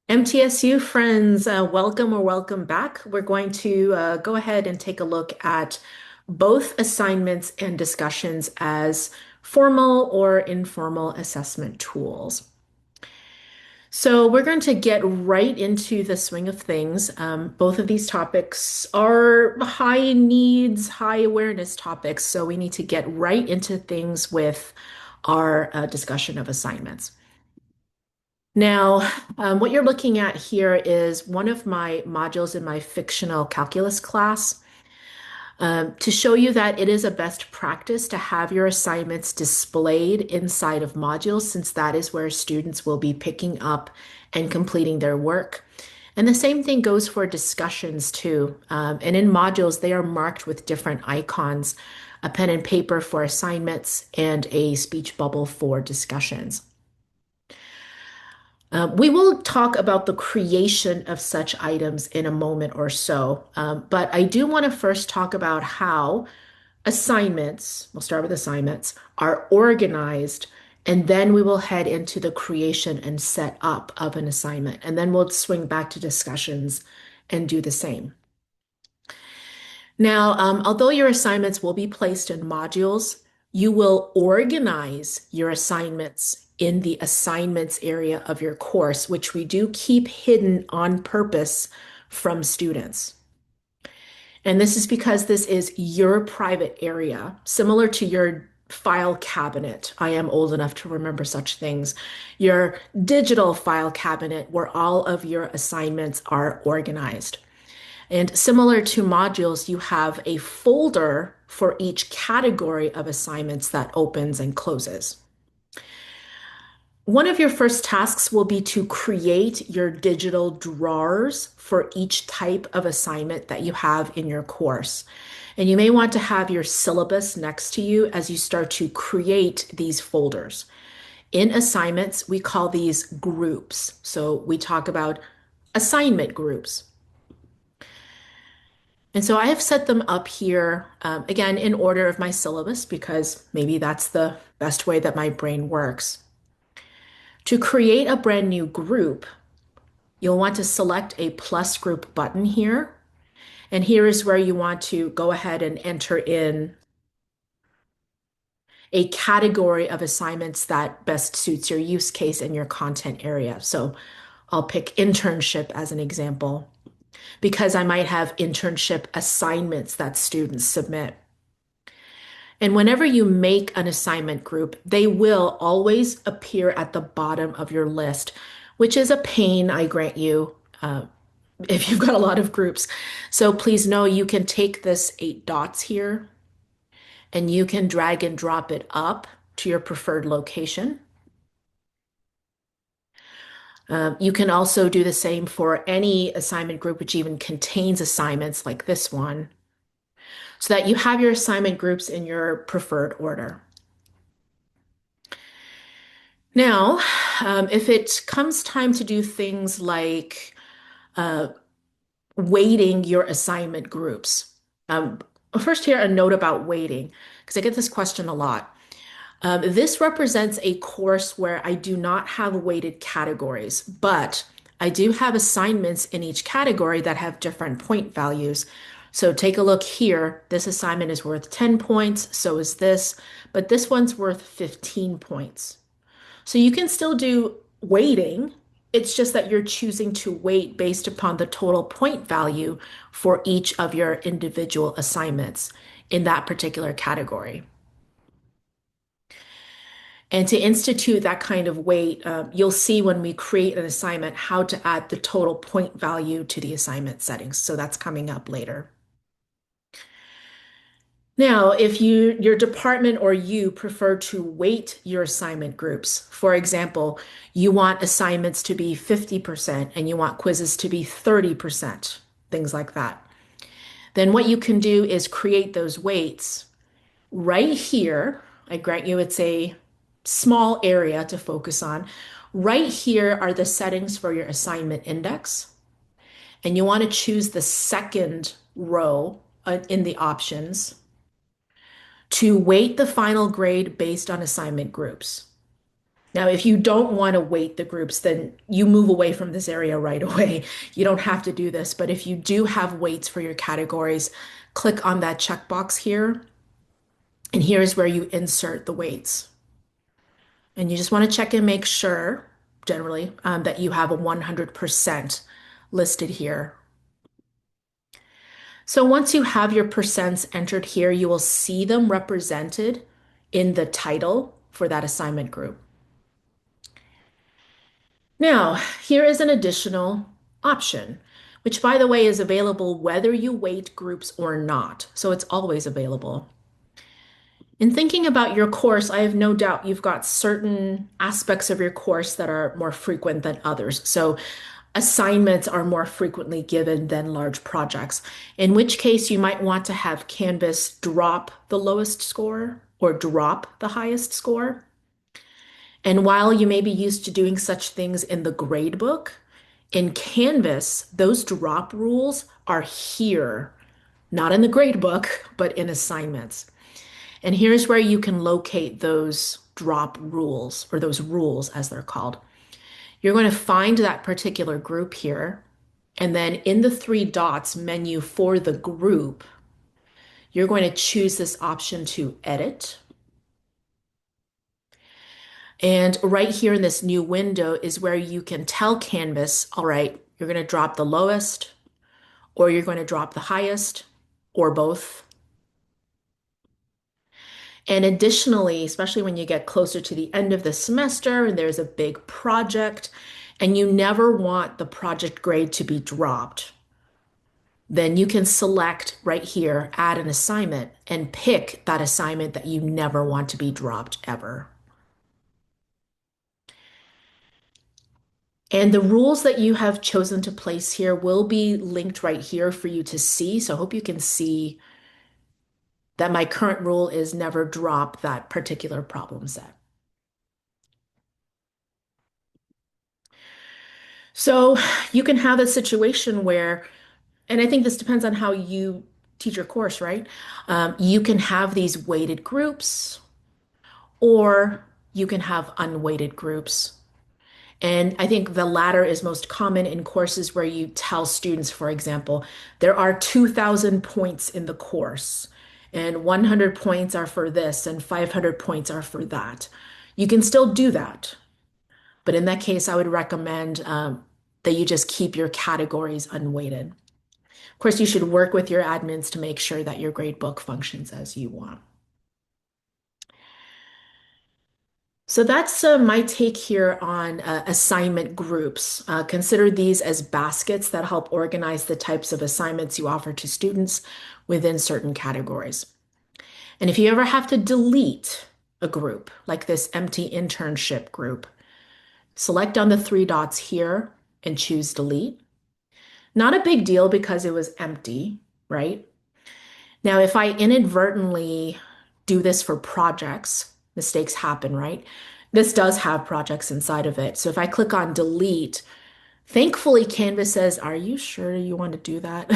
MTSU friends, welcome or welcome back. We're going to go ahead and take a look at both assignments and discussions as formal or informal assessment tools. So we're going to get right into the swing of things. Both of these topics are high needs, high awareness topics, so we need to get right into things with our discussion of assignments. Now, what you're looking at here is one of my modules in my fictional calculus class to show you that it is a best practice to have your assignments displayed inside of modules, since that is where students will be picking up and completing their work. And the same thing goes for discussions too. And in modules, they are marked with different icons, a pen and paper for assignments, and a speech bubble for discussions. We will talk about the creation of such items in a moment or so, but I do want to first talk about how assignments, we'll start with assignments, are organized, and then we will head into the creation and set up of an assignment, and then we'll swing back to discussions and do the same. Now, although your assignments will be placed in modules, you will organize your assignments in the assignments area of your course, which we do keep hidden on purpose from students. And this is because this is your private area, similar to your file cabinet. I am old enough to remember such things. Your digital file cabinet, where all of your assignments are organized. And similar to modules, you have a folder for each category of assignments that opens and closes. One of your first tasks will be to create your digital drawers for each type of assignment that you have in your course. And you may want to have your syllabus next to you as you start to create these folders. In assignments, we call these groups. So we talk about assignment groups. And so I have set them up here, again, in order of my syllabus, because maybe that's the best way that my brain works. To create a brand new group, you'll want to select a plus group button here. And here is where you want to go ahead and enter in a category of assignments that best suits your use case and your content area. So I'll pick internship as an example, because I might have internship assignments that students submit. And whenever you make an assignment group, they will always appear at the bottom of your list, which is a pain, I grant you, if you've got a lot of groups. So please know you can take this 8 dots here and you can drag and drop it up to your preferred location. You can also do the same for any assignment group which even contains assignments like this one, so that you have your assignment groups in your preferred order. Now, if it comes time to do things like uh, weighting your assignment groups, first here a note about weighting, because I get this question a lot. This represents a course where I do not have weighted categories, but I do have assignments in each category that have different point values. So take a look here. This assignment is worth 10 points, so is this, but this one's worth 15 points. So you can still do weighting. It's just that you're choosing to weight based upon the total point value for each of your individual assignments in that particular category. And to institute that kind of weight, you'll see when we create an assignment how to add the total point value to the assignment settings. So that's coming up later. Now, if your department or you prefer to weight your assignment groups, for example, you want assignments to be 50% and you want quizzes to be 30%, things like that, then what you can do is create those weights right here. I grant you it's a small area to focus on. Right here are the settings for your assignment index. And you want to choose the second row in the options to weight the final grade based on assignment groups. Now, if you don't want to weight the groups, then you move away from this area right away. You don't have to do this, but if you do have weights for your categories, click on that checkbox here, and here's where you insert the weights. And you just want to check and make sure, generally, that you have a 100% listed here. So once you have your percents entered here, you will see them represented in the title for that assignment group. Now, here is an additional option, which by the way is available whether you weight groups or not. So it's always available. In thinking about your course, I have no doubt you've got certain aspects of your course that are more frequent than others. So assignments are more frequently given than large projects, in which case you might want to have Canvas drop the lowest score or drop the highest score. And while you may be used to doing such things in the gradebook, in Canvas, those drop rules are here, not in the gradebook, but in assignments. And here's where you can locate those drop rules, or those rules as they're called. You're going to find that particular group here, and then in the three dots menu for the group, you're going to choose this option to edit. And right here in this new window is where you can tell Canvas, all right, you're going to drop the lowest, or you're going to drop the highest, or both. And additionally, especially when you get closer to the end of the semester and there's a big project, and you never want the project grade to be dropped, then you can select right here, add an assignment, and pick that assignment that you never want to be dropped ever. And the rules that you have chosen to place here will be linked right here for you to see. So I hope you can see that my current rule is never drop that particular problem set. So you can have a situation where, and I think this depends on how you teach your course, right? You can have these weighted groups, or you can have unweighted groups. And I think the latter is most common in courses where you tell students, for example, there are 2,000 points in the course, and 100 points are for this, and 500 points are for that. You can still do that. But in that case, I would recommend that you just keep your categories unweighted. Of course, you should work with your admins to make sure that your gradebook functions as you want. So that's my take here on assignment groups. Consider these as baskets that help organize the types of assignments you offer to students within certain categories. And if you ever have to delete a group, like this empty internship group, select on the three dots here and choose delete. Not a big deal because it was empty, right? Now, if I inadvertently do this for projects, mistakes happen, right? This does have projects inside of it. So if I click on delete, thankfully Canvas says, are you sure you want to do that?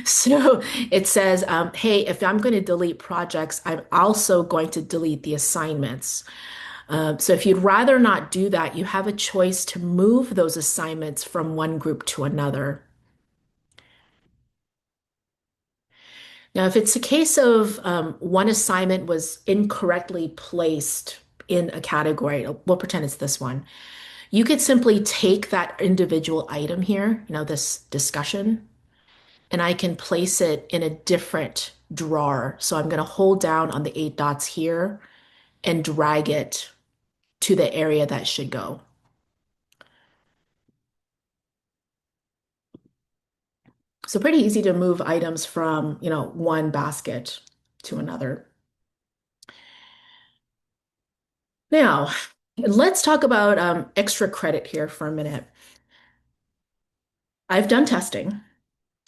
So it says, hey, if I'm going to delete projects, I'm also going to delete the assignments. So if you'd rather not do that, you have a choice to move those assignments from one group to another. Now, if it's a case of one assignment was incorrectly placed in a category, we'll pretend it's this one. You could simply take that individual item here, this discussion, and I can place it in a different drawer. So I'm going to hold down on the eight dots here and drag it to the area that should go. So pretty easy to move items from, one basket to another. Now, let's talk about extra credit here for a minute. I've done testing,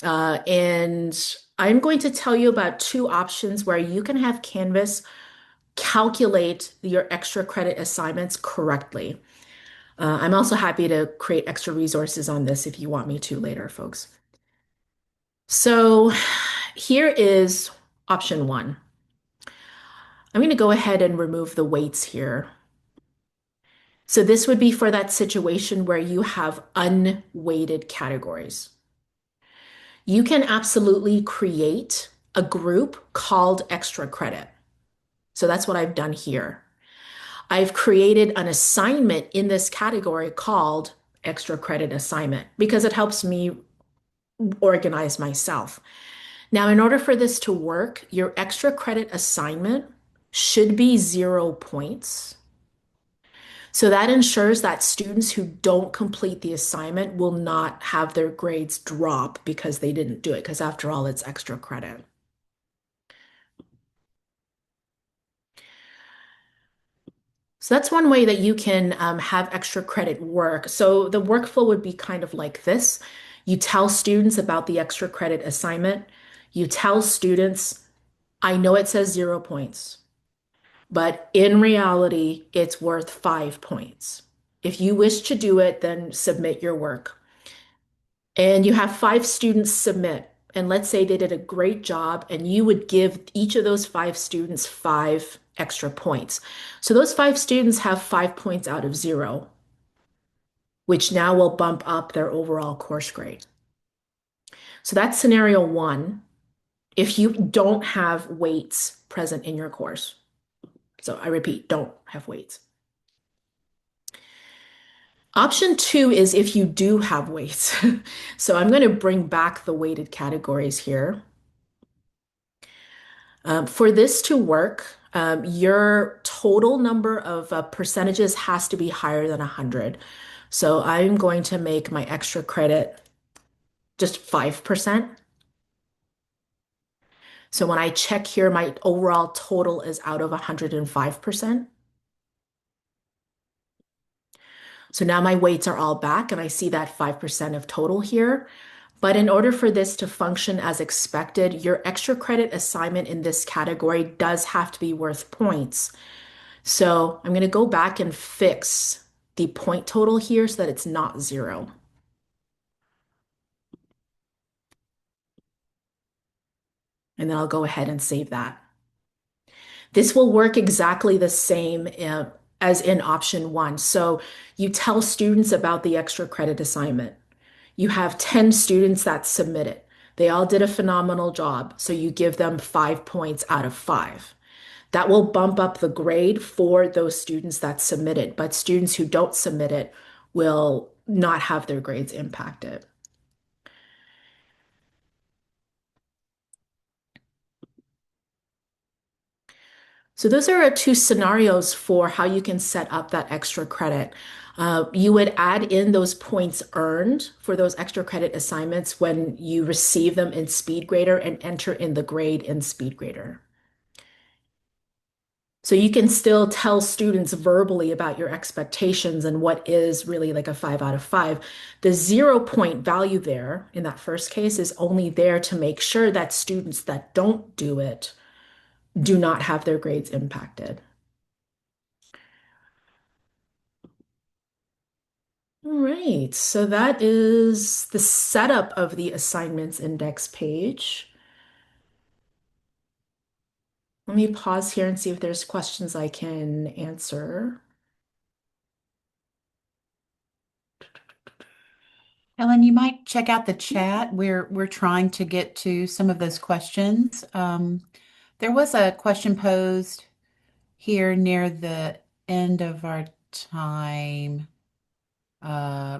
and I'm going to tell you about two options where you can have Canvas calculate your extra credit assignments correctly. I'm also happy to create extra resources on this if you want me to later, folks. So here is option one. I'm going to go ahead and remove the weights here. So this would be for that situation where you have unweighted categories. You can absolutely create a group called extra credit. So that's what I've done here. I've created an assignment in this category called extra credit assignment because it helps me organize myself. Now, in order for this to work, your extra credit assignment should be 0 points. So that ensures that students who don't complete the assignment will not have their grades drop because they didn't do it, because after all, it's extra credit. So that's one way that you can have extra credit work. So the workflow would be kind of like this. You tell students about the extra credit assignment. You tell students, I know it says 0 points, but in reality, it's worth 5 points. If you wish to do it, then submit your work. And you have 5 students submit. And let's say they did a great job, and you would give each of those 5 students 5 extra points. So those 5 students have 5 points out of 0, which now will bump up their overall course grade. So that's scenario one if you don't have weights present in your course. So I repeat, don't have weights. Option two is if you do have weights. So I'm going to bring back the weighted categories here. For this to work, your total number of percentages has to be higher than 100. So I'm going to make my extra credit just 5%. So when I check here, my overall total is out of 105%. So now my weights are all back and I see that 5% of total here. But in order for this to function as expected, your extra credit assignment in this category does have to be worth points. So I'm going to go back and fix the point total here so that it's not 0. And then I'll go ahead and save that. This will work exactly the same as in option one. So you tell students about the extra credit assignment. You have 10 students that submit it. They all did a phenomenal job. So you give them 5 points out of 5. That will bump up the grade for those students that submit it, but students who don't submit it will not have their grades impacted. So those are our 2 scenarios for how you can set up that extra credit. You would add in those points earned for those extra credit assignments when you receive them in SpeedGrader and enter in the grade in SpeedGrader. So you can still tell students verbally about your expectations and what is really like a 5 out of 5. The 0 point value there in that first case is only there to make sure that students that don't do it do not have their grades impacted. All right, so that is the setup of the assignments index page. Let me pause here and see if there's questions I can answer. Ellen, you might check out the chat. We're trying to get to some of those questions. There was a question posed here near the end of our time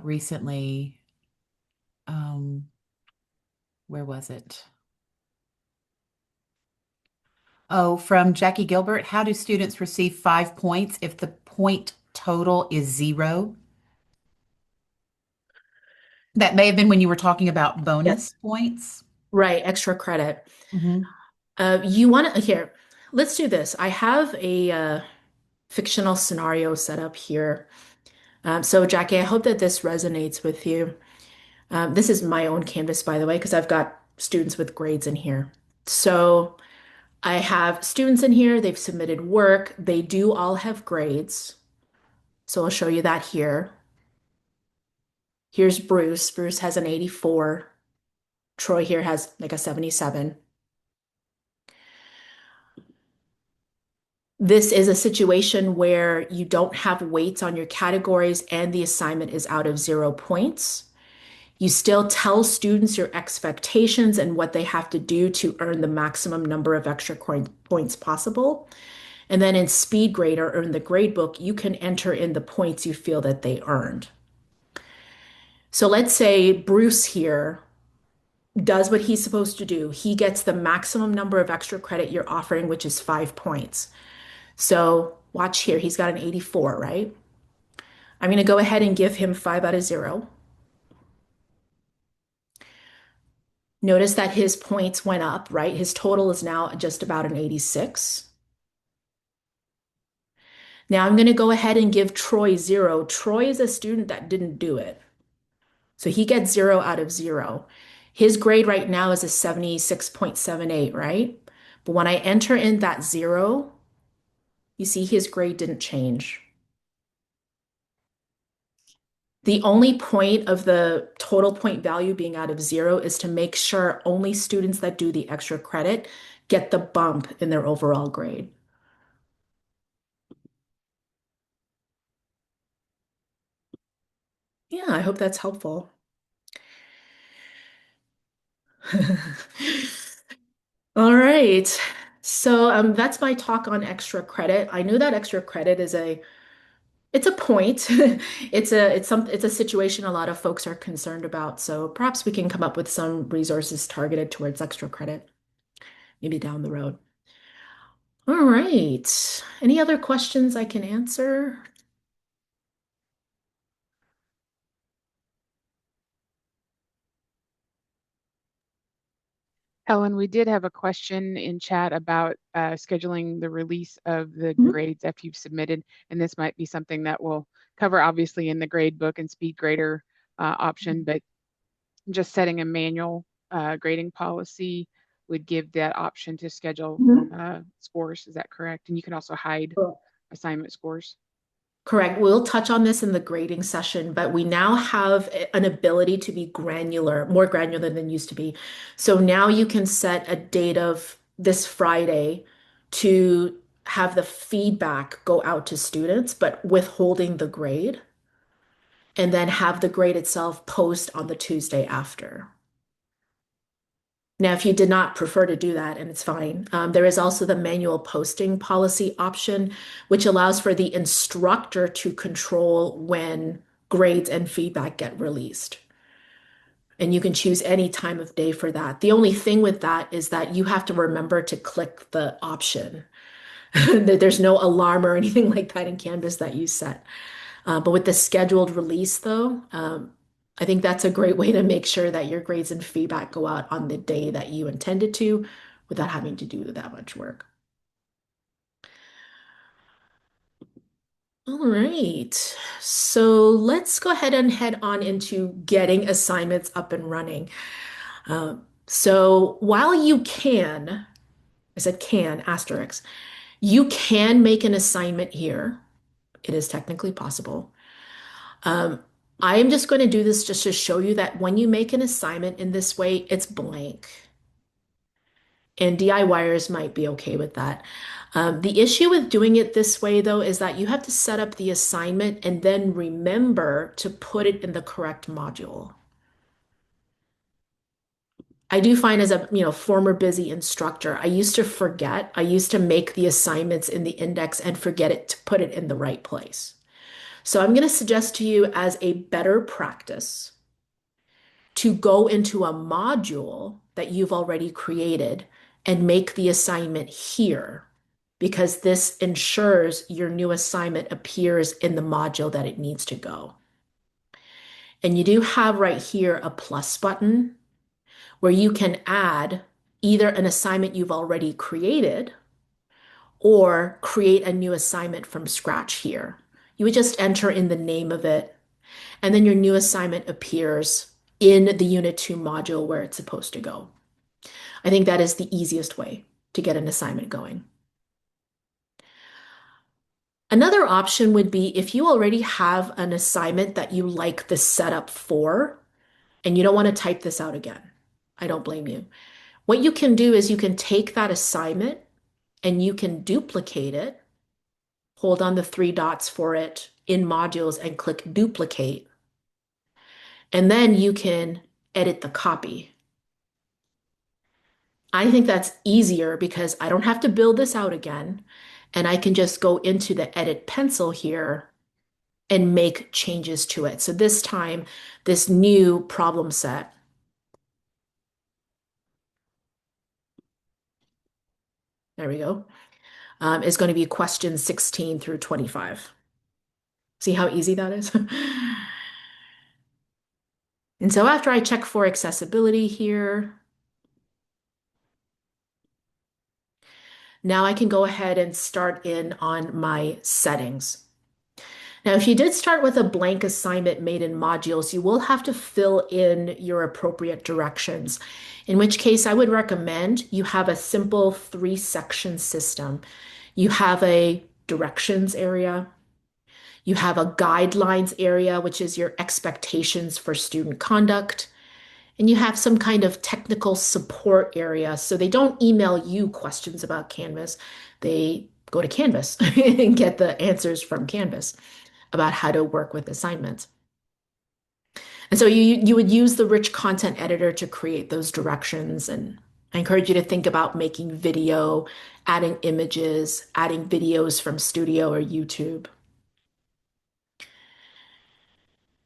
recently. Um, where was it? Oh, from Jackie Gilbert. How do students receive 5 points if the point total is 0? That may have been when you were talking about bonus Yes. points. Right, extra credit. Mhm. You want to, here, let's do this. I have a fictional scenario set up here. So, Jackie, I hope that this resonates with you. This is my own Canvas, by the way, because I've got students with grades in here. So, I have students in here, they've submitted work, they do all have grades. So, I'll show you that here. Here's Bruce. Bruce has an 84. Troy here has like a 77. This is a situation where you don't have weights on your categories and the assignment is out of 0 points. You still tell students your expectations and what they have to do to earn the maximum number of extra points possible. And then in speed grade or in the grade book, you can enter in the points you feel that they earned. So let's say Bruce here does what he's supposed to do. He gets the maximum number of extra credit you're offering, which is 5 points. So watch here, he's got an 84, right? I'm going to go ahead and give him 5 out of 0. Notice that his points went up, right? His total is now just about an 86. Now I'm going to go ahead and give Troy 0. Troy is a student that didn't do it. So he gets 0 out of 0. His grade right now is a 76.78, right? But when I enter in that 0, you see his grade didn't change. The only point of the total point value being out of 0 is to make sure only students that do the extra credit get the bump in their overall grade. Yeah, I hope that's helpful. All right. So that's my talk on extra credit. I knew that extra credit is it's a point. It's a situation a lot of folks are concerned about. So perhaps we can come up with some resources targeted towards extra credit, maybe down the road. All right. Any other questions I can answer? Helen, we did have a question in chat about scheduling the release of the Mhm. grades after you've submitted, and this might be something that we'll cover obviously in the grade book and speed grader option, but just setting a manual grading policy would give that option to schedule Mhm. scores. Is that correct? And you can also hide assignment scores. Correct. We'll touch on this in the grading session, but we now have an ability to be granular, more granular than used to be. So now you can set a date of this Friday to have the feedback go out to students, but withholding the grade, and then have the grade itself post on the Tuesday after. Now, if you did not prefer to do that, and it's fine, there is also the manual posting policy option, which allows for the instructor to control when grades and feedback get released. And you can choose any time of day for that. The only thing with that is that you have to remember to click the option. There's no alarm or anything like that in Canvas that you set. But with the scheduled release, though, I think that's a great way to make sure that your grades and feedback go out on the day that you intended to without having to do that much work. All right. So let's go ahead and head on into getting assignments up and running. So while you can, I said can, asterisk, you can make an assignment here. It is technically possible. Um, I am just going to do this just to show you that when you make an assignment in this way, it's blank. And DIYers might be okay with that. The issue with doing it this way, though, is that you have to set up the assignment and then remember to put it in the correct module. I do find as a, former busy instructor, I used to forget. I used to make the assignments in the index and forget it to put it in the right place. So I'm going to suggest to you as a better practice to go into a module that you've already created and make the assignment here, because this ensures your new assignment appears in the module that it needs to go. And you do have right here a plus button where you can add either an assignment you've already created or create a new assignment from scratch here. You would just enter in the name of it, and then your new assignment appears in the Unit 2 module where it's supposed to go. I think that is the easiest way to get an assignment going. Another option would be if you already have an assignment that you like the setup for, and you don't want to type this out again. I don't blame you. What you can do is you can take that assignment and you can duplicate it hold on the three dots for it in modules and click duplicate. And then you can edit the copy. I think that's easier because I don't have to build this out again. And I can just go into the edit pencil here and make changes to it. So this time, this new problem set, there we go, is going to be questions 16 through 25. See how easy that is? And so after I check for accessibility here, now I can go ahead and start in on my settings. Now, if you did start with a blank assignment made in modules, you will have to fill in your appropriate directions, in which case I would recommend you have a simple three-section system. You have a directions area, you have a guidelines area, which is your expectations for student conduct, and you have some kind of technical support area. So they don't email you questions about Canvas. They go to Canvas and get the answers from Canvas about how to work with assignments. And so you would use the rich content editor to create those directions. And I encourage you to think about making video, adding images, adding videos from Studio or YouTube.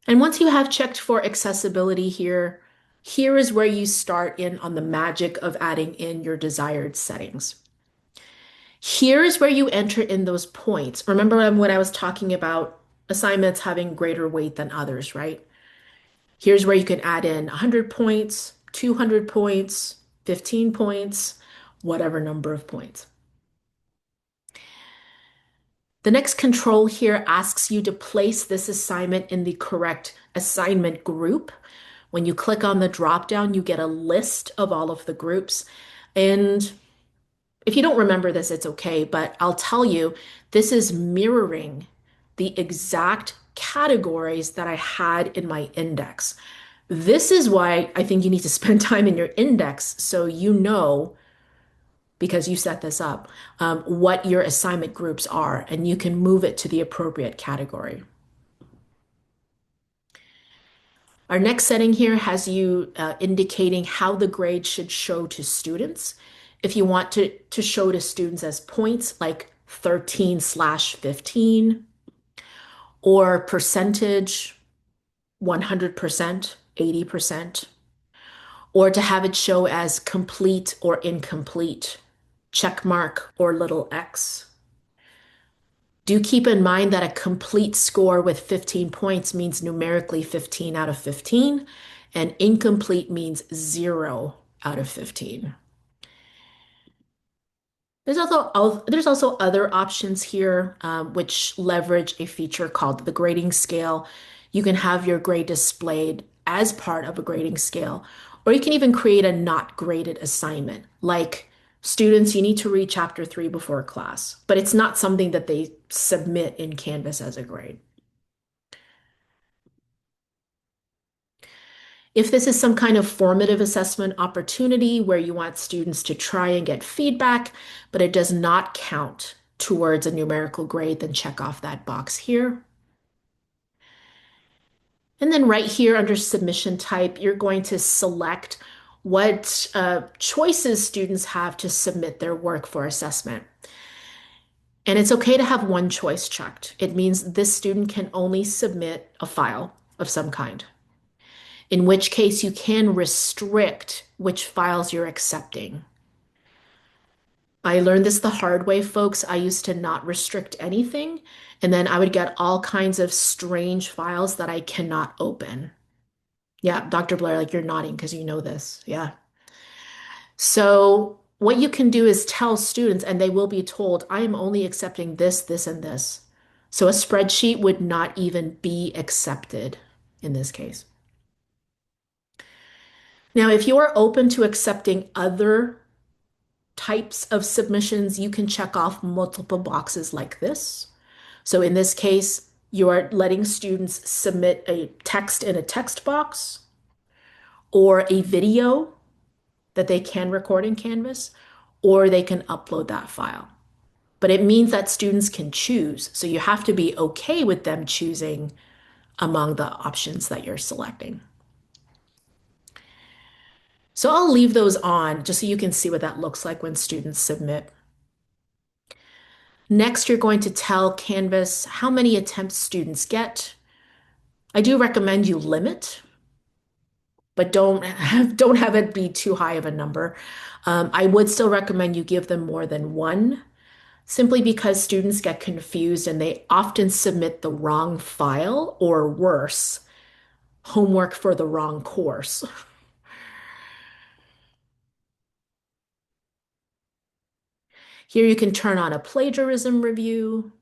And once you have checked for accessibility here, here is where you start in on the magic of adding in your desired settings. Here is where you enter in those points. Remember when I was talking about assignments having greater weight than others, right? Here's where you can add in 100 points, 200 points, 15 points, whatever number of points. The next control here asks you to place this assignment in the correct assignment group. When you click on the dropdown, you get a list of all of the groups. And if you don't remember this, it's okay, but I'll tell you, this is mirroring the exact categories that I had in my index. This is why I think you need to spend time in your index so you know, because you set this up, what your assignment groups are, and you can move it to the appropriate category. Our next setting here has you indicating how the grade should show to students. If you want to show to students as points like 13/15 or percentage, 100%, 80%, or to have it show as complete or incomplete, check mark or little x. Do keep in mind that a complete score with 15 points means numerically 15 out of 15, and incomplete means 0 out of 15. There's also other options here which leverage a feature called the grading scale. You can have your grade displayed as part of a grading scale, or you can even create a not graded assignment, like students, you need to read chapter 3 before class, but it's not something that they submit in Canvas as a grade. If this is some kind of formative assessment opportunity where you want students to try and get feedback, but it does not count towards a numerical grade, then check off that box here. And then right here under submission type, you're going to select what choices students have to submit their work for assessment. And it's okay to have one choice checked. It means this student can only submit a file of some kind, in which case you can restrict which files you're accepting. I learned this the hard way, folks. I used to not restrict anything, and then I would get all kinds of strange files that I cannot open. Yeah, Dr. Blair, like you're nodding because you know this. Yeah. So what you can do is tell students, and they will be told, I am only accepting this, this, and this. So a spreadsheet would not even be accepted in this case. Now, if you are open to accepting other types of submissions, you can check off multiple boxes like this. So in this case, you are letting students submit a text in a text box or a video that they can record in Canvas, or they can upload that file. but it means that students can choose. So you have to be okay with them choosing among the options that you're selecting. So I'll leave those on just so you can see what that looks like when students submit. Next, you're going to tell Canvas how many attempts students get. I do recommend you limit, but don't have it be too high of a number. I would still recommend you give them more than one, simply because students get confused and they often submit the wrong file or worse, homework for the wrong course. Here you can turn on a plagiarism review.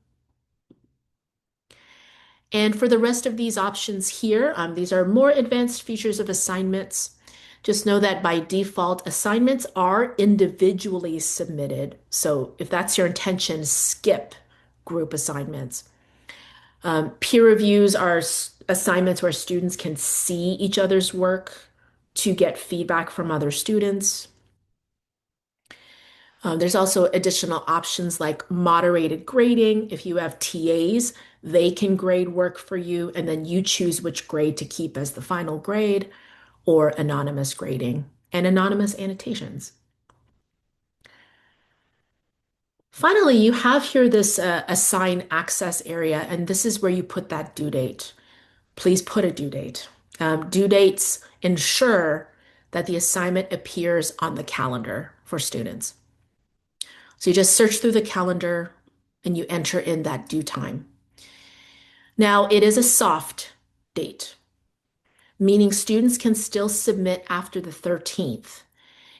And for the rest of these options here, these are more advanced features of assignments. Just know that by default, assignments are individually submitted. So if that's your intention, skip group assignments. Peer reviews are assignments where students can see each other's work to get feedback from other students. There's also additional options like moderated grading. If you have TAs, they can grade work for you, and then you choose which grade to keep as the final grade, or anonymous grading and anonymous annotations. Finally, you have here this assign access area, and this is where you put that due date. Please put a due date. Due dates ensure that the assignment appears on the calendar for students. So you just search through the calendar and you enter in that due time. Now, it is a soft date, meaning students can still submit after the 13th.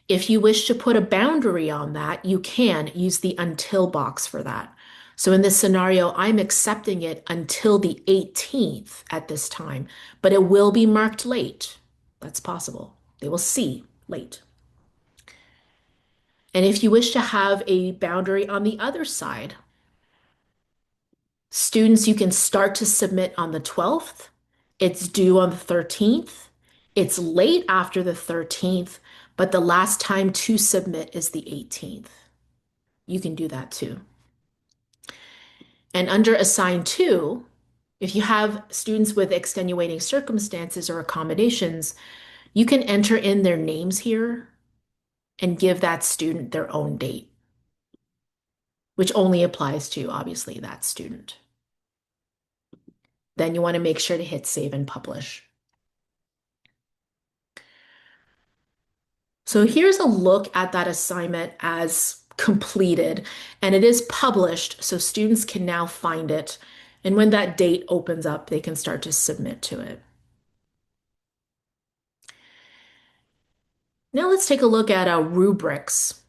If you wish to put a boundary on that, you can use the until box for that. So in this scenario, I'm accepting it until the 18th at this time, but it will be marked late. That's possible. They will see late. And if you wish to have a boundary on the other side, students, you can start to submit on the 12th. It's due on the 13th. It's late after the 13th, but the last time to submit is the 18th. You can do that too. And under assign to, if you have students with extenuating circumstances or accommodations, you can enter in their names here and give that student their own date, which only applies to, obviously, that student. Then you want to make sure to hit save and publish. So here's a look at that assignment as completed, and it is published, so students can now find it. And when that date opens up, they can start to submit to it. Now let's take a look at rubrics.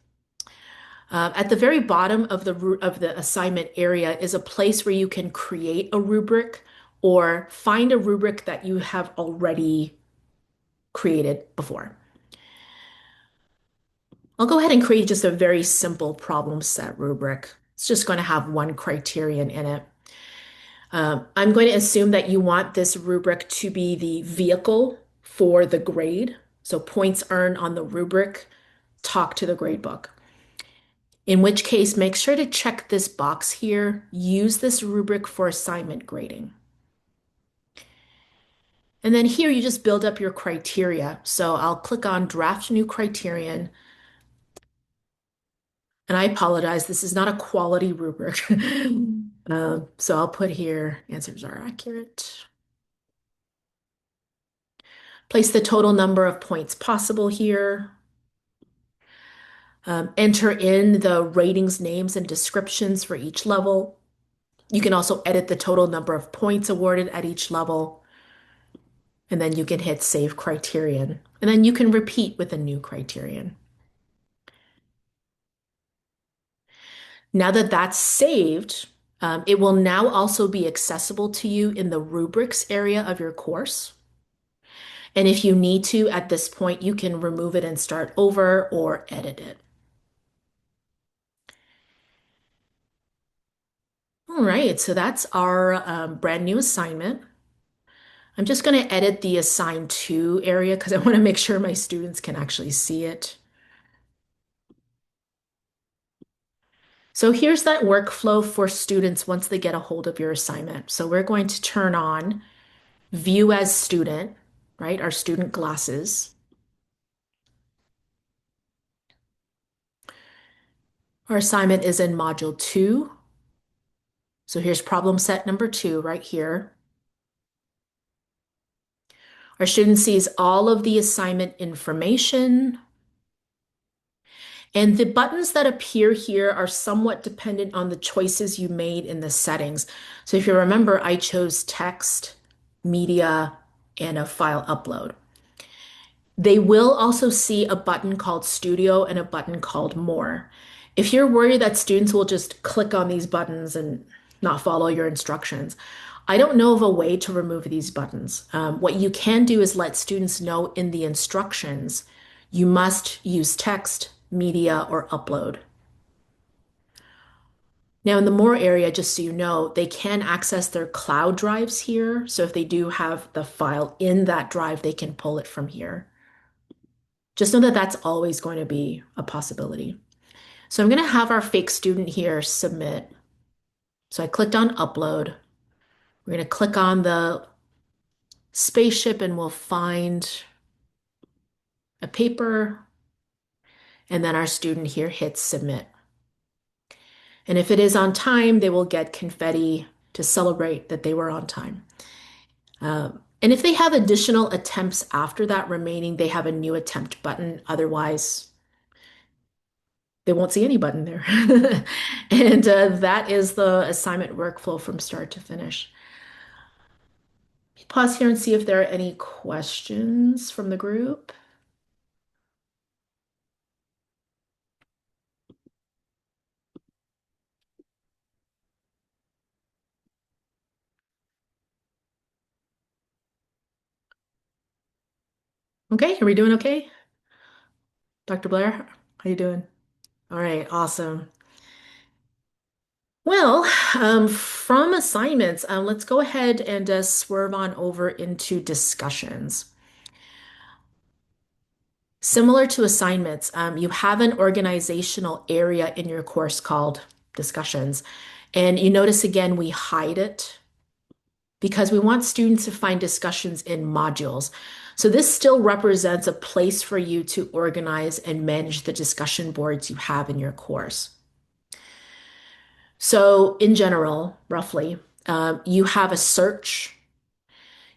At the very bottom of the assignment area is a place where you can create a rubric or find a rubric that you have already created before. I'll go ahead and create just a very simple problem set rubric. It's just going to have one criterion in it. I'm going to assume that you want this rubric to be the vehicle for the grade. So points earned on the rubric talk to the grade book. In which case, make sure to check this box here. Use this rubric for assignment grading. And then here you just build up your criteria. So I'll click on draft new criterion. And I apologize, this is not a quality rubric. So I'll put here answers are accurate. Place the total number of points possible here. Enter in the ratings, names, and descriptions for each level. You can also edit the total number of points awarded at each level. And then you can hit save criterion. And then you can repeat with a new criterion. Now that that's saved, it will now also be accessible to you in the rubrics area of your course. And if you need to, at this point, you can remove it and start over or edit it. All right, so that's our brand new assignment. I'm just going to edit the assign to area because I want to make sure my students can actually see it. So here's that workflow for students once they get a hold of your assignment. So we're going to turn on View as Student, right? Our student glasses. Our assignment is in Module 2. So here's problem set number 2 right here. Our student sees all of the assignment information. And the buttons that appear here are somewhat dependent on the choices you made in the settings. So if you remember, I chose text, media, and a file upload. They will also see a button called Studio and a button called More. If you're worried that students will just click on these buttons and not follow your instructions, I don't know of a way to remove these buttons. What you can do is let students know in the instructions you must use text, media, or upload. Now, in the More area, just so you know, they can access their cloud drives here. So if they do have the file in that drive, they can pull it from here. Just know that that's always going to be a possibility. So I'm going to have our fake student here submit. So I clicked on upload. We're going to click on the spaceship and we'll find a paper. And then our student here hits submit. And if it is on time, they will get confetti to celebrate that they were on time. And if they have additional attempts after that remaining, they have a new attempt button. Otherwise, they won't see any button there. And that is the assignment workflow from start to finish. Pause here and see if there are any questions from the group. Okay, are we doing okay? Dr. Blair, how you doing? All right, awesome. Well, from assignments, let's go ahead and swerve on over into discussions. Similar to assignments, you have an organizational area in your course called discussions. And you notice again, we hide it because we want students to find discussions in modules. So this still represents a place for you to organize and manage the discussion boards you have in your course. So in general, roughly, you have a search.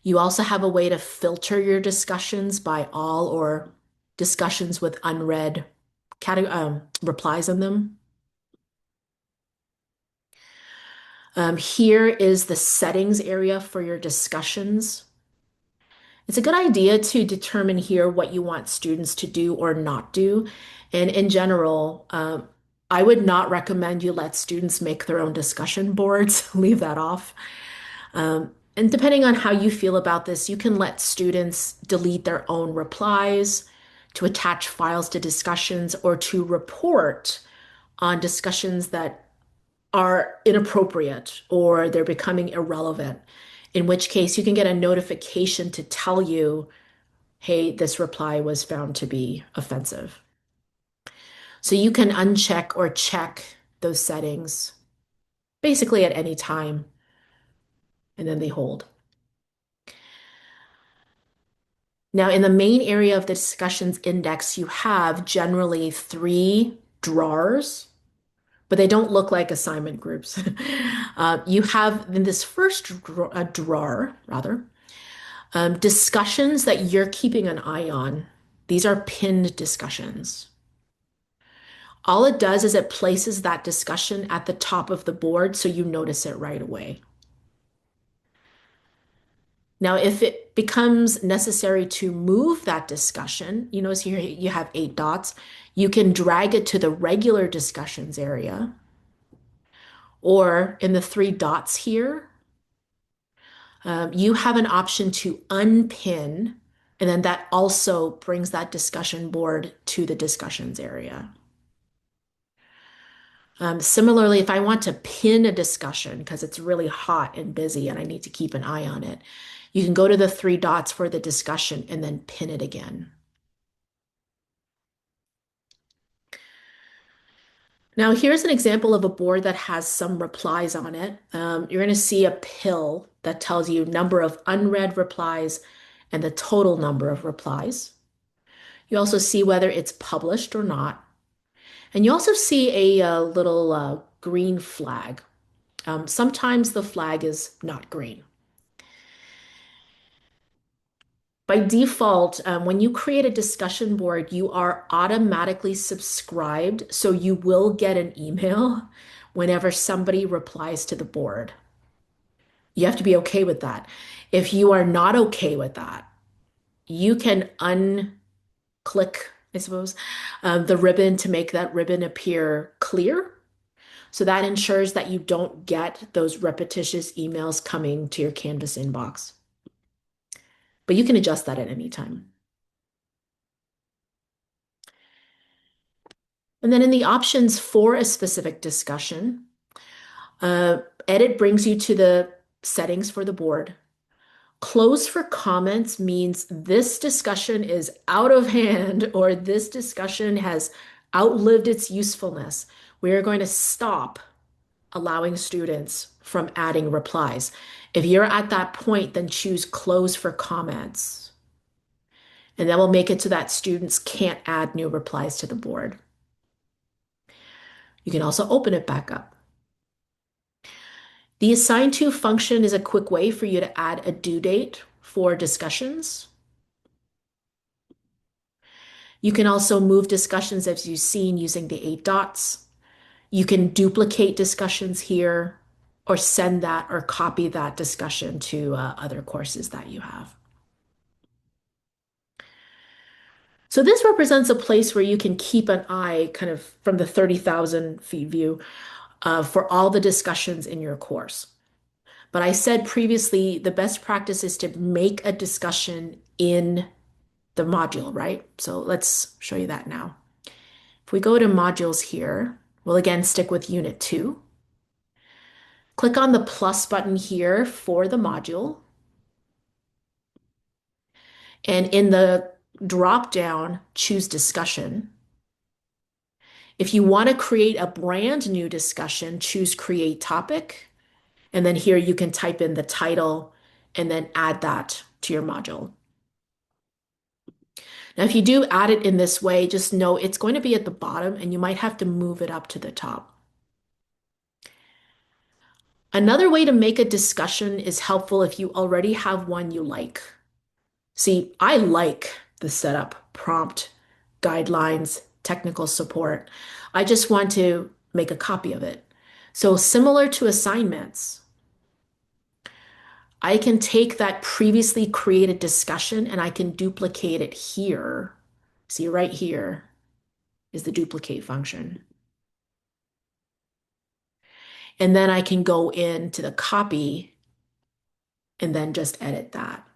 You also have a way to filter your discussions by all or discussions with unread replies in them. Here is the settings area for your discussions. It's a good idea to determine here what you want students to do or not do. And in general, I would not recommend you let students make their own discussion boards. Leave that off. And depending on how you feel about this, you can let students delete their own replies, to attach files to discussions, or to report on discussions that are inappropriate or they're becoming irrelevant, in which case you can get a notification to tell you, hey, this reply was found to be offensive. So you can uncheck or check those settings basically at any time, and then they hold. Now, in the main area of the discussions index, you have generally 3 drawers, but they don't look like assignment groups. You have in this first drawer, rather, discussions that you're keeping an eye on. These are pinned discussions. All it does is it places that discussion at the top of the board so you notice it right away. Now, if it becomes necessary to move that discussion, you notice here you have 8 dots, you can drag it to the regular discussions area, or in the 3 dots here, you have an option to unpin, and then that also brings that discussion board to the discussions area. Similarly, if I want to pin a discussion because it's really hot and busy and I need to keep an eye on it, you can go to the 3 dots for the discussion and then pin it again. Now, here's an example of a board that has some replies on it. You're going to see a pill that tells you number of unread replies and the total number of replies. You also see whether it's published or not. And you also see a, little green flag. Sometimes the flag is not green. By default, when you create a discussion board, you are automatically subscribed, so you will get an email whenever somebody replies to the board. You have to be okay with that. If you are not okay with that, you can unclick, I suppose, the ribbon to make that ribbon appear clear. So that ensures that you don't get those repetitious emails coming to your Canvas inbox. But you can adjust that at any time. And then in the options for a specific discussion, edit brings you to the settings for the board. Close for comments means this discussion is out of hand or this discussion has outlived its usefulness. We are going to stop allowing students from adding replies. If you're at that point, then choose close for comments. And that will make it so that students can't add new replies to the board. You can also open it back up. The assign to function is a quick way for you to add a due date for discussions. You can also move discussions as you've seen using the 8 dots. You can duplicate discussions here or send that or copy that discussion to other courses that you have. So this represents a place where you can keep an eye kind of from the 30,000 feet view for all the discussions in your course. But I said previously, the best practice is to make a discussion in the module, right? So let's show you that now. If we go to modules here, we'll again stick with Unit 2. Click on the plus button here for the module. And in the drop down, choose discussion. If you want to create a brand new discussion, choose create topic. And then here you can type in the title and then add that to your module. Now, if you do add it in this way, just know it's going to be at the bottom and you might have to move it up to the top. Another way to make a discussion is helpful if you already have one you like. See, I like the setup, prompt, guidelines, technical support. I just want to make a copy of it. So similar to assignments, I can take that previously created discussion and I can duplicate it here. See, right here is the duplicate function. And then I can go into the copy and then just edit that.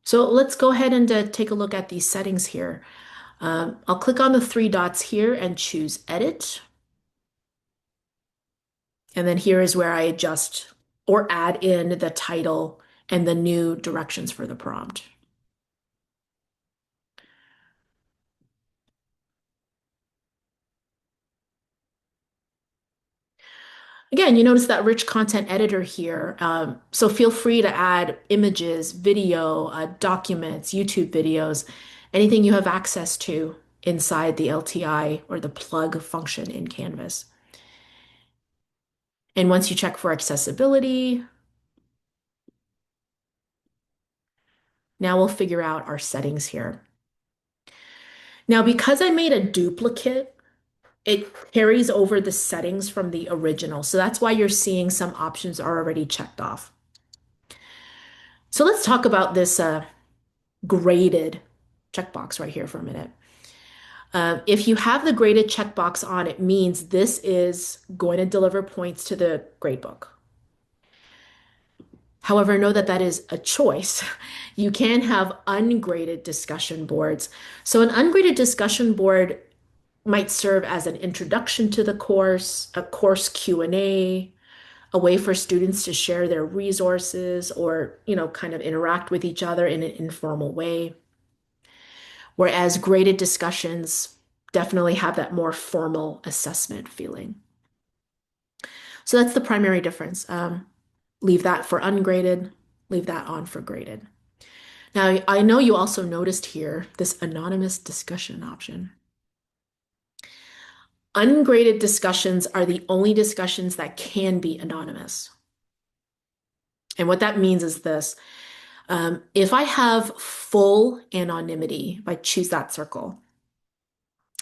So let's go ahead and take a look at these settings here. I'll click on the 3 dots here and choose edit. And then here is where I adjust or add in the title and the new directions for the prompt. Again, you notice that rich content editor here. So feel free to add images, video, documents, YouTube videos, anything you have access to inside the LTI or the plug function in Canvas. And once you check for accessibility, now we'll figure out our settings here. Now, because I made a duplicate, it carries over the settings from the original. So that's why you're seeing some options are already checked off. So let's talk about this graded checkbox right here for a minute. If you have the graded checkbox on, it means this is going to deliver points to the gradebook. However, know that that is a choice. You can have ungraded discussion boards. So an ungraded discussion board might serve as an introduction to the course, a course Q&A, a way for students to share their resources or, kind of interact with each other in an informal way. Whereas graded discussions definitely have that more formal assessment feeling. So that's the primary difference. Leave that for ungraded, leave that on for graded. Now, I know you also noticed here this anonymous discussion option. Ungraded discussions are the only discussions that can be anonymous. And what that means is this. If I have full anonymity, if I choose that circle,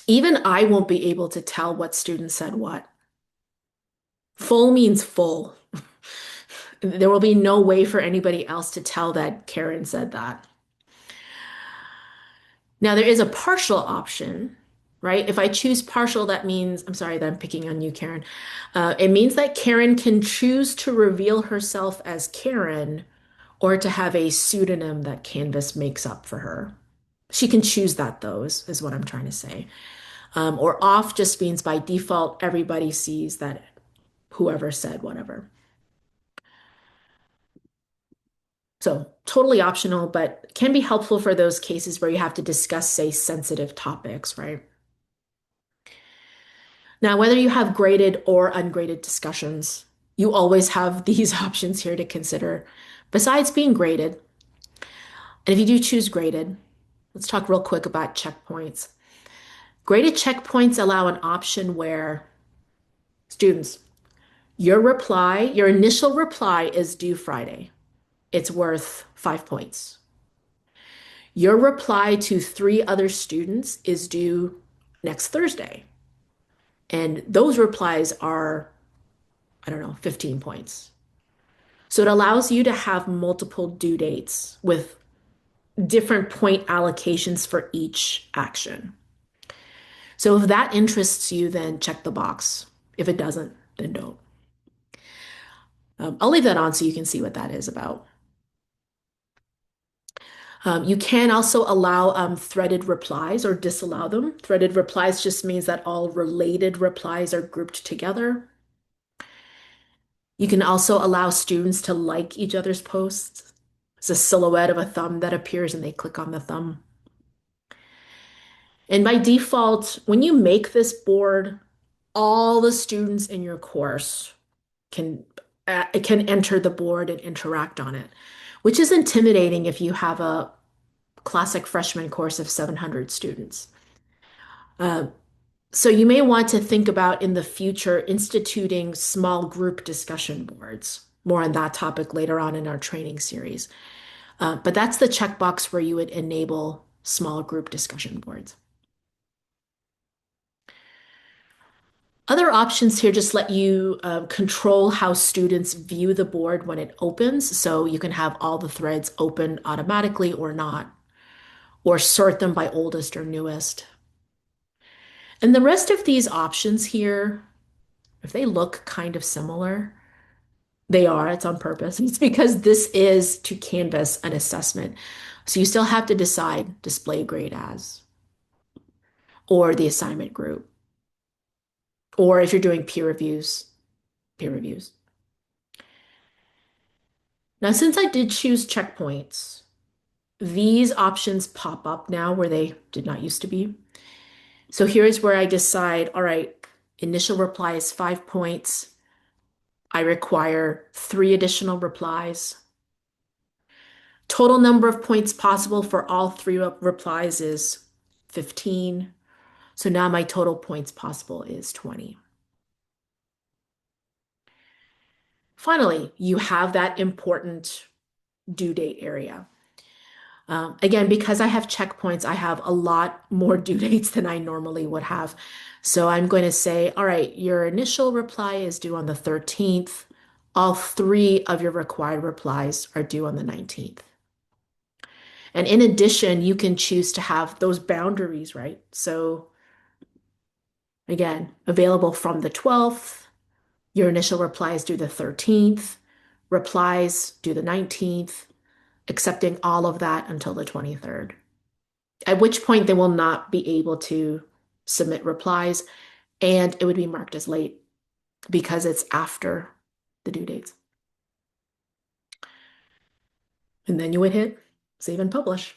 even I won't be able to tell what student said what. Full means full. There will be no way for anybody else to tell that Karen said that. Now, there is a partial option, right? If I choose partial, that means, I'm sorry that I'm picking on you, Karen. It means that Karen can choose to reveal herself as Karen or to have a pseudonym that Canvas makes up for her. She can choose that, though, is what I'm trying to say. Or off just means by default, everybody sees that whoever said whatever. So totally optional, but can be helpful for those cases where you have to discuss, say, sensitive topics, right? Now, whether you have graded or ungraded discussions, you always have these options here to consider besides being graded. And if you do choose graded, let's talk real quick about checkpoints. Graded checkpoints allow an option where students, your initial reply is due Friday. It's worth 5 points. Your reply to 3 other students is due next Thursday. And those replies are, I don't know, 15 points. So it allows you to have multiple due dates with different point allocations for each action. So if that interests you, then check the box. If it doesn't, then don't. I'll leave that on so you can see what that is about. You can also allow threaded replies or disallow them. Threaded replies just means that all related replies are grouped together. You can also allow students to like each other's posts. It's a silhouette of a thumb that appears and they click on the thumb. And by default, when you make this board, all the students in your course can can enter the board and interact on it, which is intimidating if you have a classic freshman course of 700 students. Uh, so you may want to think about in the future instituting small group discussion boards. More on that topic later on in our training series. But that's the checkbox where you would enable small group discussion boards. Other options here just let you control how students view the board when it opens. So you can have all the threads open automatically or not, or sort them by oldest or newest. And the rest of these options here, if they look kind of similar, they are, it's on purpose. It's because this is to Canvas an assessment. So you still have to decide display grade as, or the assignment group, or if you're doing peer reviews, peer reviews. Now, since I did choose checkpoints, these options pop up now where they did not used to be. So here's where I decide, all right, initial reply is 5 points. I require 3 additional replies. Total number of points possible for all 3 replies is 15. So now my total points possible is 20. Finally, you have that important due date area. Again, because I have checkpoints, I have a lot more due dates than I normally would have. So I'm going to say, all right, your initial reply is due on the 13th. All 3 of your required replies are due on the 19th. And in addition, you can choose to have those boundaries, right? So again, available from the 12th, your initial replies due the 13th, replies due the 19th, accepting all of that until the 23rd. At which point they will not be able to submit replies and it would be marked as late because it's after the due dates. And then you would hit save and publish.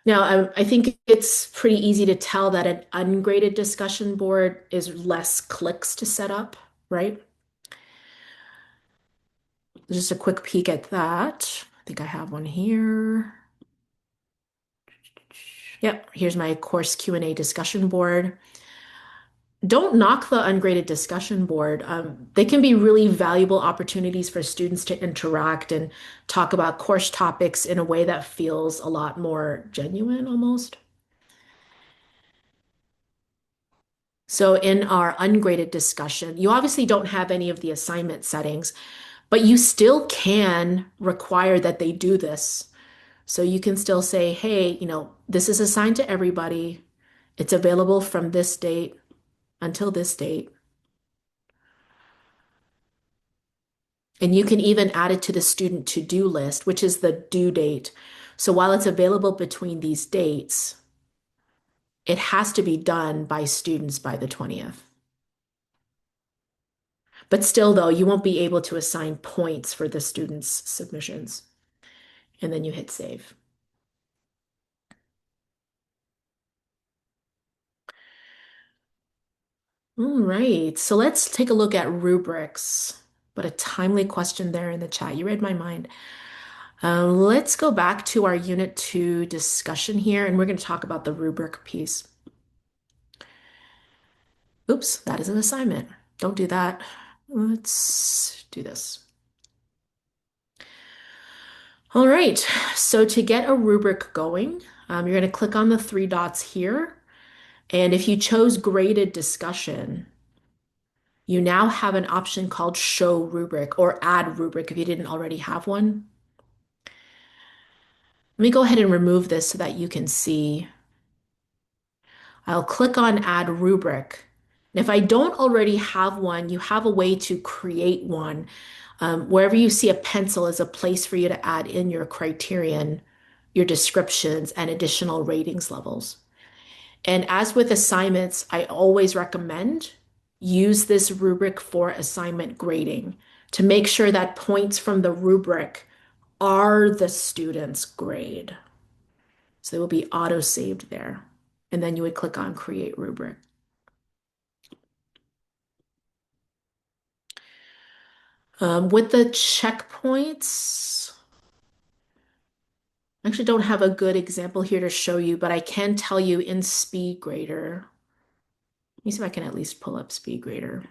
Now, I think it's pretty easy to tell that an ungraded discussion board is less clicks to set up, right? Just a quick peek at that. I think I have one here. Yep, here's my course Q&A discussion board. Don't knock the ungraded discussion board. They can be really valuable opportunities for students to interact and talk about course topics in a way that feels a lot more genuine almost. So in our ungraded discussion, you obviously don't have any of the assignment settings, but you still can require that they do this. So you can still say, hey, this is assigned to everybody. It's available from this date until this date. And you can even add it to the student to-do list, which is the due date. So while it's available between these dates, it has to be done by students by the 20th. But still, though, you won't be able to assign points for the students' submissions. And then you hit save. All right, so let's take a look at rubrics. But a timely question there in the chat. You read my mind. Let's go back to our Unit 2 discussion here, and we're going to talk about the rubric piece. Oops, that is an assignment. Don't do that. Let's do this. All right, so to get a rubric going, you're going to click on the three dots here. And if you chose graded discussion, you now have an option called Show Rubric or Add Rubric if you didn't already have one. Let me go ahead and remove this so that you can see. I'll click on Add Rubric. And if I don't already have one, you have a way to create one. Wherever you see a pencil is a place for you to add in your criterion, your descriptions, and additional ratings levels. And as with assignments, I always recommend use this rubric for assignment grading to make sure that points from the rubric are the student's grade. So they will be auto-saved there. And then you would click on Create Rubric. With the checkpoints, I actually don't have a good example here to show you, but I can tell you in SpeedGrader. Let me see if I can at least pull up SpeedGrader.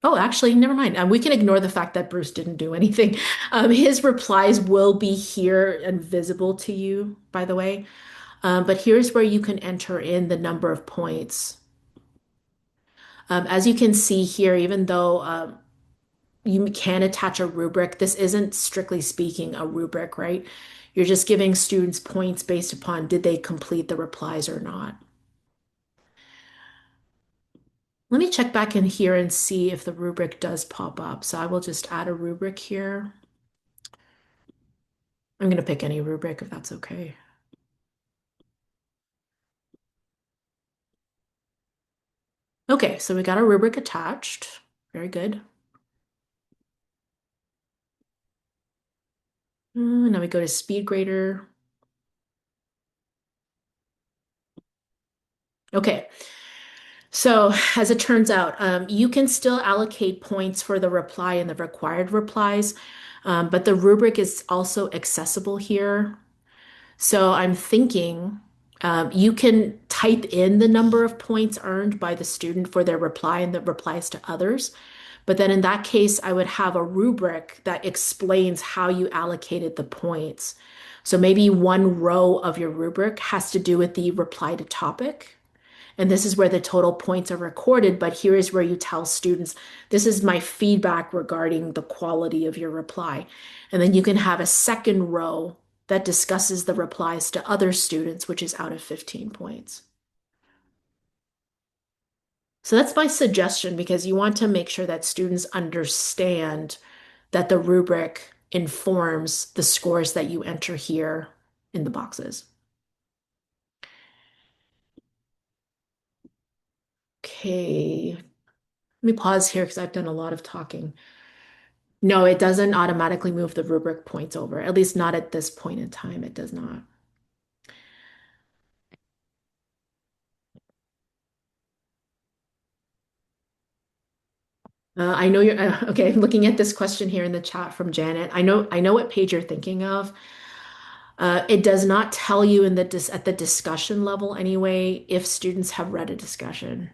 Oh, actually, never mind. We can ignore the fact that Bruce didn't do anything. His replies will be here and visible to you, by the way. But here's where you can enter in the number of points. As you can see here, even though you can attach a rubric, this isn't strictly speaking a rubric, right? You're just giving students points based upon did they complete the replies or not. Let me check back in here and see if the rubric does pop up. So I will just add a rubric here. I'm going to pick any rubric if that's okay. Okay, so we got a rubric attached. Very good. Now we go to SpeedGrader. Okay, so as it turns out, you can still allocate points for the reply and the required replies, but the rubric is also accessible here. So I'm thinking you can type in the number of points earned by the student for their reply and the replies to others. But then in that case, I would have a rubric that explains how you allocated the points. So maybe one row of your rubric has to do with the reply to topic. And this is where the total points are recorded. But here is where you tell students, this is my feedback regarding the quality of your reply. And then you can have a second row that discusses the replies to other students, which is out of 15 points. So that's my suggestion because you want to make sure that students understand that the rubric informs the scores that you enter here in the boxes. Okay, let me pause here because I've done a lot of talking. No, it doesn't automatically move the rubric points over, at least not at this point in time. It does not. I know you're okay. I'm looking at this question here in the chat from Janet. I know what page you're thinking of. It does not tell you in the at the discussion level anyway if students have read a discussion.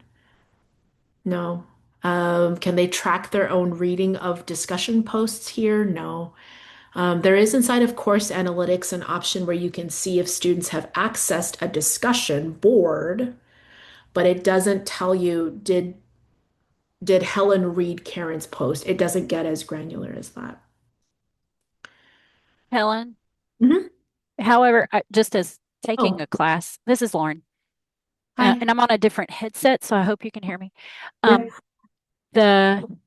No. Can they track their own reading of discussion posts here? No. There is inside of course analytics an option where you can see if students have accessed a discussion board, but it doesn't tell you did Helen read Karen's post. It doesn't get as granular as that. Helen, Mhm. however, just as taking Oh, a class, this is Lauren, hi. and I'm on a different headset, so I hope you can hear me. Yeah. The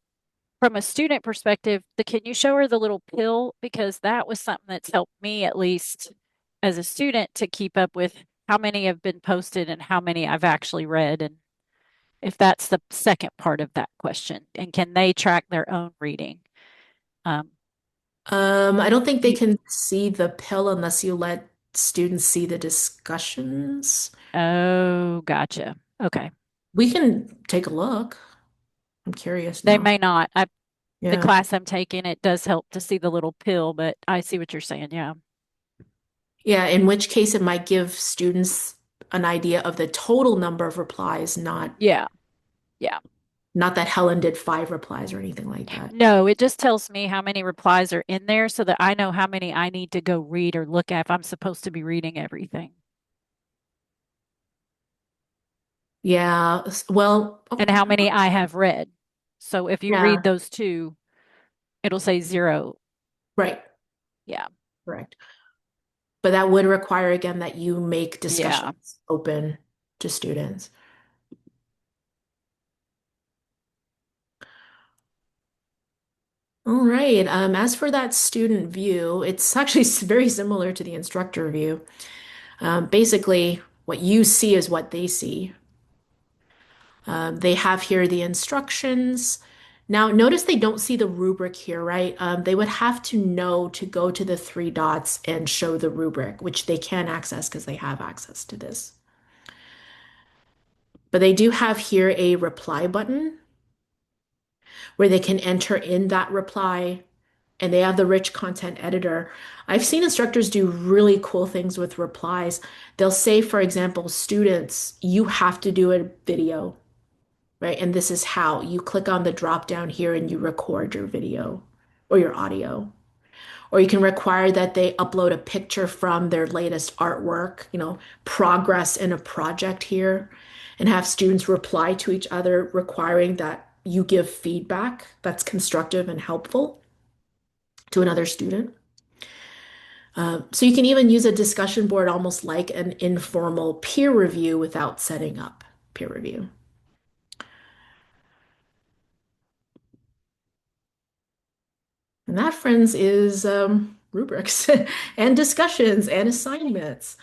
From a student perspective, the can you show her the little pill? Because that was something that's helped me at least as a student to keep up with how many have been posted and how many I've actually read. And if that's the second part of that question, and can they track their own reading? Um, I don't think they you, can see the pill unless you let students see the discussions. oh, gotcha. Okay. We can take a look. I'm curious They now. may not. The Yeah. class I'm taking, it does help to see the little pill, but I see what you're saying. Yeah. Yeah, in which case it might give students an idea of the total number of replies, Yeah. Yeah. not that Helen did 5 replies or anything like that. No, it just tells me how many replies are in there so that I know how many I need to go read or look at if I'm supposed to be reading everything. Yeah, well, And how many I have read. So if you read yeah, those two, it'll say 0. right, Yeah. correct. But that would require again that you make Yeah. discussions open to students. All right. As for that student view, it's actually very similar to the instructor view. Basically, what you see is what they see. They have here the instructions. Now, notice they don't see the rubric here, right? They would have to know to go to the 3 dots and show the rubric, which they can access because they have access to this. But they do have here a reply button where they can enter in that reply, and they have the rich content editor. I've seen instructors do really cool things with replies. They'll say, for example, students, you have to do a video, right? And this is how you click on the drop down here and you record your video or your audio. Or you can require that they upload a picture from their latest artwork, progress in a project here, and have students reply to each other, requiring that you give feedback that's constructive and helpful to another student. So you can even use a discussion board almost like an informal peer review without setting up peer review. And that, friends, is rubrics and discussions and assignments.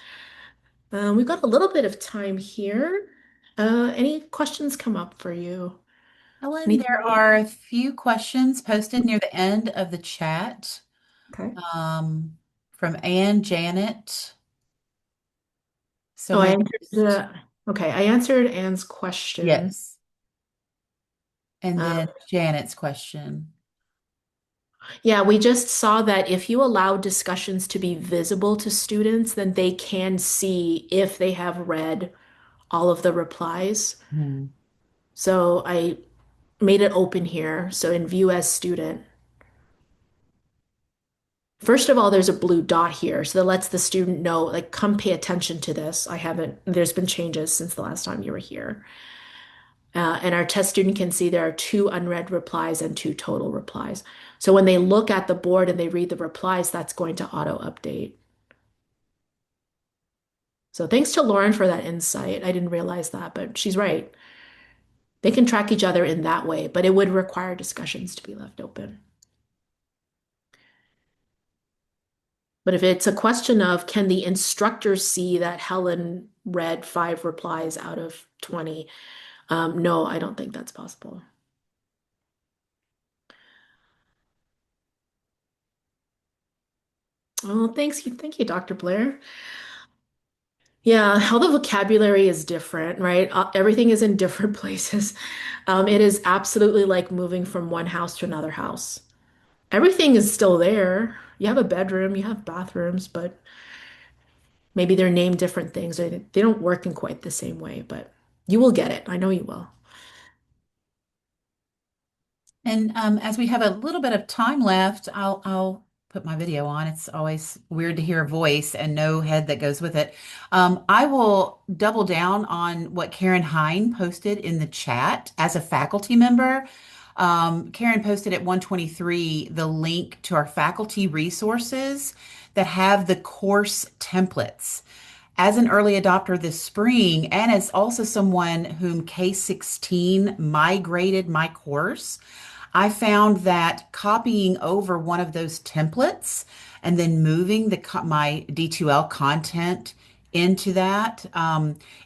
We've got a little bit of time here. Any questions come up for you? Helen, Anything? there are a few questions posted near the end of the chat Okay. from Ann Janet. So Oh, I maybe answered just, okay, I answered Anne's question. yes. And Uh, then Janet's question. yeah, we just saw that if you allow discussions to be visible to students, then they can see if they have read all of the replies. Hmm. So I made it open here. So in view as student, first of all, there's a blue dot here. So that lets the student know, like, come pay attention to this. There's been changes since the last time you were here. And our test student can see there are 2 unread replies and 2 total replies. So when they look at the board and they read the replies, that's going to auto update. So thanks to Lauren for that insight. I didn't realize that, but she's right. They can track each other in that way, but it would require discussions to be left open. But if it's a question of can the instructor see that Helen read 5 replies out of 20? No, I don't think that's possible. Oh, thanks you. Thank you, Dr. Blair. Yeah, all the vocabulary is different, right? Everything is in different places. It is absolutely like moving from one house to another house. Everything is still there. You have a bedroom, you have bathrooms, but maybe they're named different things. They don't work in quite the same way, but you will get it. I know you will. And as we have a little bit of time left, I'll put my video on. It's always weird to hear a voice and no head that goes with it. I will double down on what Karen Hine posted in the chat as a faculty member. Karen posted at 123 the link to our faculty resources that have the course templates. As an early adopter this spring, and as also someone whom K-16 migrated my course, I found that copying over one of those templates and then moving my D2L content into that,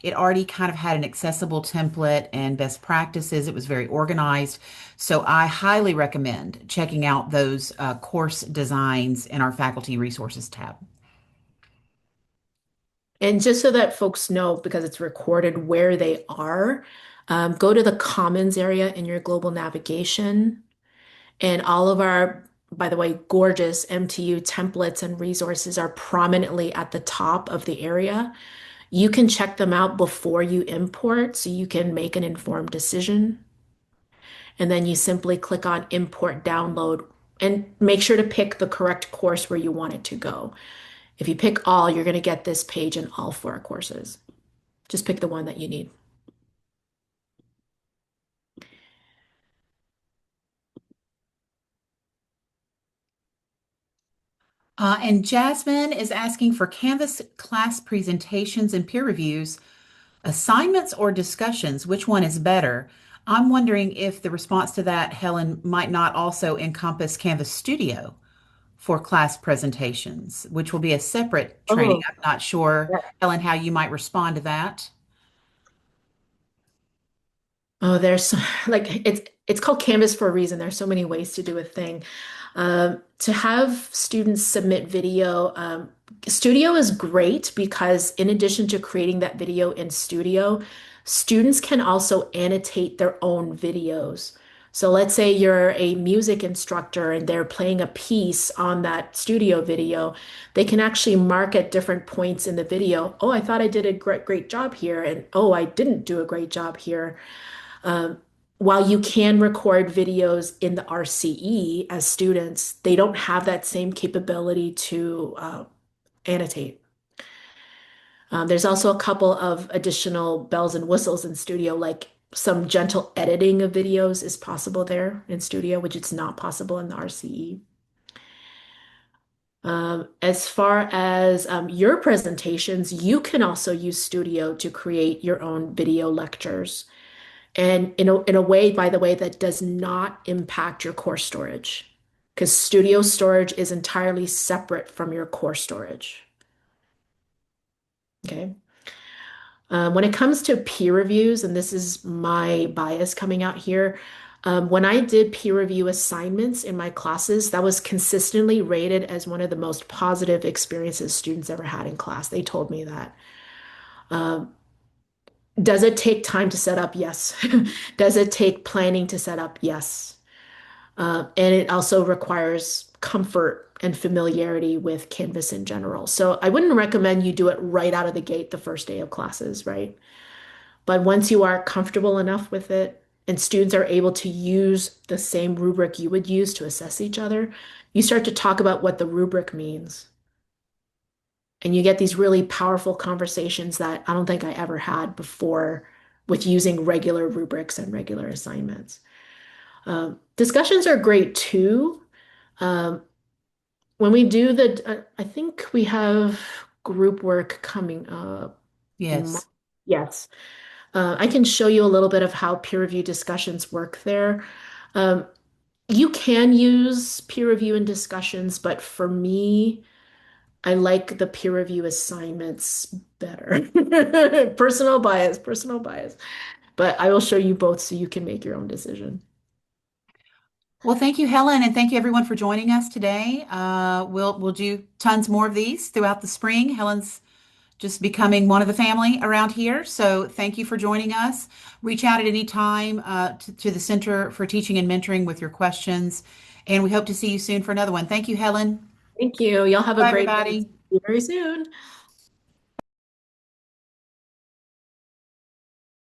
it already kind of had an accessible template and best practices. It was very organized. So I highly recommend checking out those course designs in our faculty resources tab. And just so that folks know, because it's recorded where they are, go to the Commons area in your global navigation. And all of our, by the way, gorgeous MTU templates and resources are prominently at the top of the area. You can check them out before you import so you can make an informed decision. And then you simply click on import download and make sure to pick the correct course where you want it to go. If you pick all, you're going to get this page in all four courses. Just pick the one that you need. And Jasmine is asking for Canvas class presentations and peer reviews, assignments or discussions, which one is better? I'm wondering if the response to that, Helen, might not also encompass Canvas Studio for class presentations, which will be a separate training. Oh, I'm not sure, yeah. Helen, how you might respond to that. Oh, like it's called Canvas for a reason. There's so many ways to do a thing. To have students submit video, Studio is great because in addition to creating that video in Studio, students can also annotate their own videos. So let's say you're a music instructor and they're playing a piece on that studio video. They can actually mark at different points in the video, oh, I thought I did a great job here, and oh, I didn't do a great job here. Um, while you can record videos in the RCE as students, they don't have that same capability to annotate. There's also a couple of additional bells and whistles in Studio, like some gentle editing of videos is possible there in Studio, which is not possible in the RCE. As far as your presentations, you can also use Studio to create your own video lectures. And in a way, by the way, that does not impact your core storage because Studio storage is entirely separate from your core storage. Okay. When it comes to peer reviews, and this is my bias coming out here, when I did peer review assignments in my classes, that was consistently rated as one of the most positive experiences students ever had in class. They told me that. Um, does it take time to set up? Yes. Does it take planning to set up? Yes. And it also requires comfort and familiarity with Canvas in general. So I wouldn't recommend you do it right out of the gate the first day of classes, right? But once you are comfortable enough with it and students are able to use the same rubric you would use to assess each other, you start to talk about what the rubric means. And you get these really powerful conversations that I don't think I ever had before with using regular rubrics and regular assignments. Discussions are great too. Um, when we do I think we have group work coming up in March. Yes. Yes. I can show you a little bit of how peer review discussions work there. Um, you can use peer review in discussions, but for me, I like the peer review assignments better. Personal bias, personal bias. But I will show you both so you can make your own decision. Well, thank you, Helen, and thank you everyone for joining us today. We'll do tons more of these throughout the spring. Helen's just becoming one of the family around here. So thank you for joining us. Reach out at any time to the Center for Teaching and Mentoring with your questions. And we hope to see you soon for another one. Thank you, Helen. Thank you. Y'all have a Bye, great day. See everybody. you very soon.